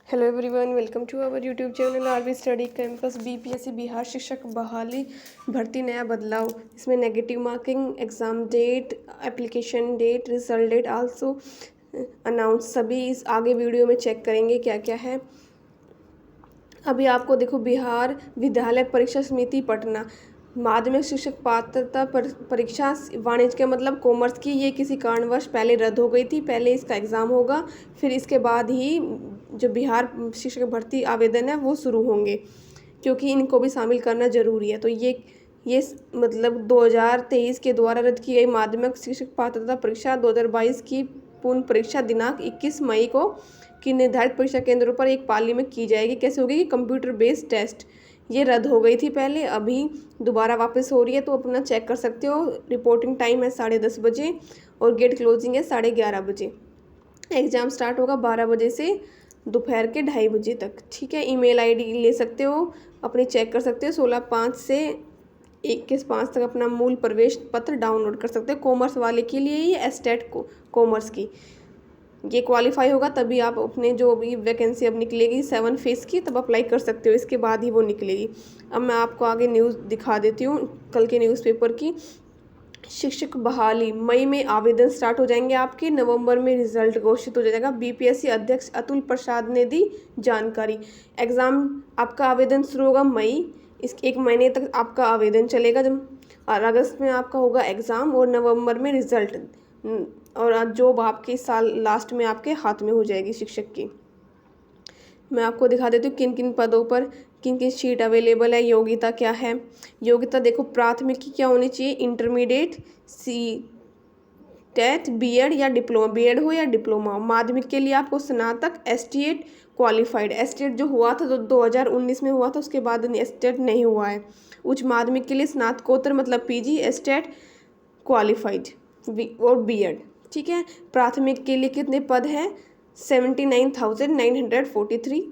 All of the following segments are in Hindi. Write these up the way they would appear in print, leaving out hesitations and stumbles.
Hello everyone, welcome to our YouTube channel RV study campus. BPSC Bihar शिक्षक बहाली भर्ती नया बदलाव। इसमें negative marking, exam date, application date, result date also announce, सभी इस आगे वीडियो में चेक करेंगे क्या क्या है। अभी आपको देखो, बिहार विद्यालय परीक्षा समिति पटना माध्यमिक शिक्षक पात्रता परीक्षा वाणिज्य के मतलब कॉमर्स की, ये किसी कारणवश पहले रद्द हो गई थी। पहले इसका एग्ज़ाम होगा, फिर इसके बाद ही जो बिहार शिक्षक भर्ती आवेदन है वो शुरू होंगे, क्योंकि इनको भी शामिल करना ज़रूरी है। तो ये मतलब 2023 के द्वारा रद्द की गई माध्यमिक शिक्षक पात्रता परीक्षा 2022 की पूर्ण परीक्षा दिनांक 21 मई को की निर्धारित परीक्षा केंद्रों पर एक पाली में की जाएगी। कैसे होगी कि कंप्यूटर बेस्ड टेस्ट, ये रद्द हो गई थी पहले, अभी दोबारा वापस हो रही है, तो अपना चेक कर सकते हो। रिपोर्टिंग टाइम है 10:30 बजे और गेट क्लोजिंग है 11:30 बजे। एग्ज़ाम स्टार्ट होगा 12 बजे से दोपहर के 2:30 बजे तक। ठीक है, ईमेल आईडी ले सकते हो, अपनी चेक कर सकते हो। 16/5 से 21/5 तक अपना मूल प्रवेश पत्र डाउनलोड कर सकते हो। कॉमर्स वाले के लिए ये एस्टेट कॉमर्स की ये क्वालिफाई होगा, तभी आप अपने जो भी वैकेंसी अब निकलेगी 7 फेज़ की, तब अप्लाई कर सकते हो। इसके बाद ही वो निकलेगी। अब मैं आपको आगे न्यूज़ दिखा देती हूँ कल के न्यूज़पेपर की। शिक्षक बहाली मई में आवेदन स्टार्ट हो जाएंगे आपके, नवंबर में रिजल्ट घोषित हो जाएगा। बीपीएससी अध्यक्ष अतुल प्रसाद ने दी जानकारी। एग्ज़ाम आपका आवेदन शुरू होगा मई, इस 1 महीने तक आपका आवेदन चलेगा। जब और अगस्त में आपका होगा एग्ज़ाम और नवंबर में रिजल्ट, और जॉब आपके साल लास्ट में आपके हाथ में हो जाएगी शिक्षक की। मैं आपको दिखा देती हूँ किन किन पदों पर किन किन सीट अवेलेबल है। योग्यता क्या है? योग्यता देखो, प्राथमिक की क्या होनी चाहिए? इंटरमीडिएट, टेट, बीएड या डिप्लोमा, बीएड हो या डिप्लोमा। माध्यमिक के लिए आपको स्नातक, एसटीएट क्वालिफाइड। एसटीएट जो हुआ था तो 2019 में हुआ था, उसके बाद एसटीएट नहीं हुआ है। उच्च माध्यमिक के लिए स्नातकोत्तर मतलब पीजी, एसटीएट क्वालिफाइड और बीएड। ठीक है, प्राथमिक के लिए कितने पद हैं? 79,943।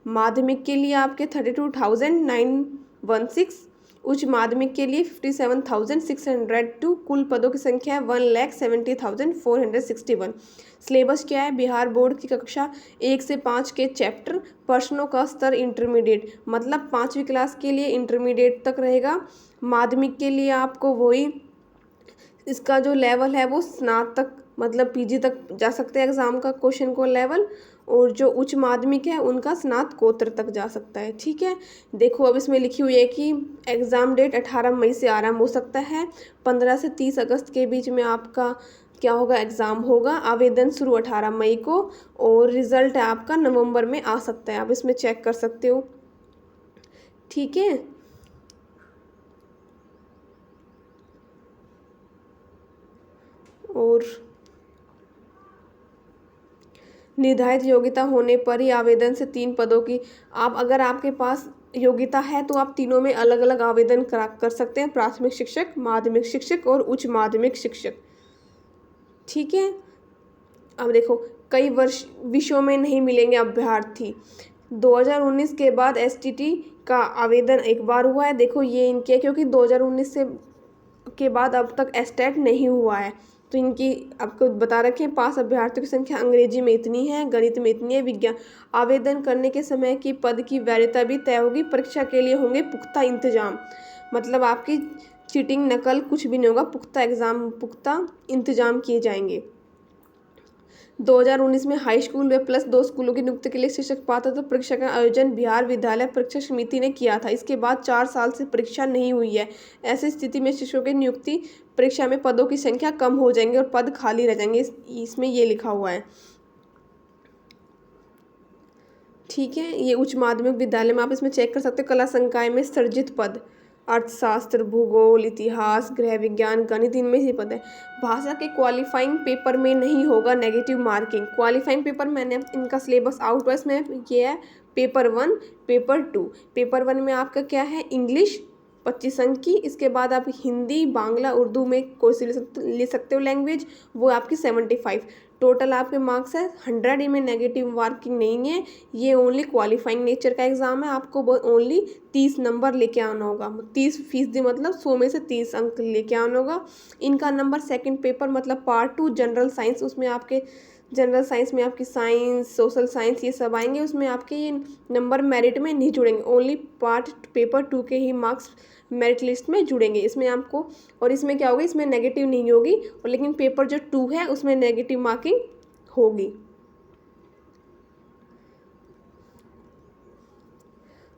माध्यमिक के लिए आपके 32,916। उच्च माध्यमिक के लिए 57,602। कुल पदों की संख्या है 1,70,461। सिलेबस क्या है? बिहार बोर्ड की कक्षा 1 से 5 के चैप्टर, प्रश्नों का स्तर इंटरमीडिएट, मतलब 5वीं क्लास के लिए इंटरमीडिएट तक रहेगा। माध्यमिक के लिए आपको वही, इसका जो लेवल है वो स्नातक मतलब पीजी तक जा सकते हैं एग्ज़ाम का क्वेश्चन को लेवल, और जो उच्च माध्यमिक है उनका स्नातकोत्तर तक जा सकता है। ठीक है, देखो अब इसमें लिखी हुई है कि एग्ज़ाम डेट 18 मई से आरंभ हो सकता है। 15 से 30 अगस्त के बीच में आपका क्या होगा? एग्ज़ाम होगा। आवेदन शुरू 18 मई को और रिज़ल्ट है आपका नवंबर में आ सकता है। आप इसमें चेक कर सकते हो। ठीक है, और निर्धारित योग्यता होने पर ही आवेदन से 3 पदों की, आप अगर आपके पास योग्यता है तो आप तीनों में अलग अलग आवेदन कर सकते हैं, प्राथमिक शिक्षक, माध्यमिक शिक्षक और उच्च माध्यमिक शिक्षक। ठीक है, अब देखो, कई विषयों में नहीं मिलेंगे अभ्यर्थी। 2019 के बाद एसटीटी का आवेदन एक बार हुआ है। देखो ये इनके, क्योंकि 2019 से के बाद अब तक एस्टेट नहीं हुआ है, तो इनकी आपको बता रखे हैं। 5 अभ्यर्थियों की संख्या अंग्रेजी में इतनी है, गणित में इतनी है, विज्ञान। आवेदन करने के समय की पद की वैधता भी तय होगी। परीक्षा के लिए होंगे पुख्ता इंतजाम, मतलब आपकी चीटिंग नकल कुछ भी नहीं होगा। पुख्ता इंतजाम किए जाएंगे। 2019 में हाई स्कूल व प्लस 2 स्कूलों की नियुक्ति के लिए शिक्षक पात्रता परीक्षा का आयोजन बिहार विद्यालय परीक्षा समिति ने किया था। इसके बाद 4 साल से परीक्षा नहीं हुई है। ऐसी स्थिति में शिक्षकों की नियुक्ति परीक्षा में पदों की संख्या कम हो जाएंगे और पद खाली रह जाएंगे। इसमें ये लिखा हुआ है। ठीक है, ये उच्च माध्यमिक विद्यालय में आप इसमें चेक कर सकते हैं। कला संकाय में सृजित पद, अर्थशास्त्र, भूगोल, इतिहास, गृह विज्ञान, गणित, इनमें से पद है। भाषा के क्वालिफाइंग पेपर में नहीं होगा नेगेटिव मार्किंग। क्वालिफाइंग पेपर मैंने इनका सिलेबस आउट हुआ, इसमें ये है पेपर 1, पेपर 2। पेपर 1 में आपका क्या है? इंग्लिश 25 अंक की। इसके बाद आप हिंदी, बांग्ला, उर्दू में कोई सी ले सकते हो लैंग्वेज, वो आपकी 75। टोटल आपके मार्क्स है 100। इनमें नेगेटिव मार्किंग नहीं है। ये ओनली क्वालिफाइंग नेचर का एग्ज़ाम है। आपको ओनली 30 नंबर लेके आना होगा। 30% मतलब 100 में से 30 अंक लेके आना होगा। इनका नंबर सेकंड पेपर मतलब पार्ट 2 जनरल साइंस, उसमें आपके जनरल साइंस में आपकी साइंस, सोशल साइंस ये सब आएंगे, उसमें आपके ये नंबर मेरिट में नहीं जुड़ेंगे, ओनली पार्ट पेपर 2 के ही मार्क्स मेरिट लिस्ट में जुड़ेंगे। इसमें आपको, और इसमें क्या होगी, इसमें नेगेटिव नहीं होगी, और लेकिन पेपर जो 2 है उसमें नेगेटिव मार्किंग होगी।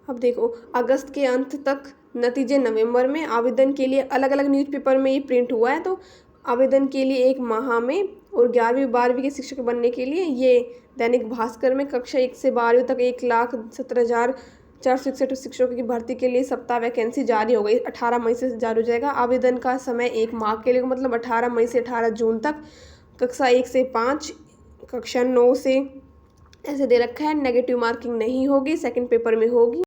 अब देखो, अगस्त के अंत तक नतीजे नवंबर में, आवेदन के लिए अलग अलग न्यूज़पेपर में ये प्रिंट हुआ है, तो आवेदन के लिए 1 माह में, और 11वीं 12वीं के शिक्षक बनने के लिए ये दैनिक भास्कर में कक्षा 1 से 12वीं तक 1,17,461 शिक्षकों की भर्ती के लिए सप्ताह वैकेंसी जारी हो गई। 18 मई से जारी हो जाएगा। आवेदन का समय 1 माह के लिए, मतलब 18 मई से 18 जून तक। कक्षा 1 से 5, कक्षा 9 से ऐसे दे रखा है। नेगेटिव मार्किंग नहीं होगी, सेकंड पेपर में होगी।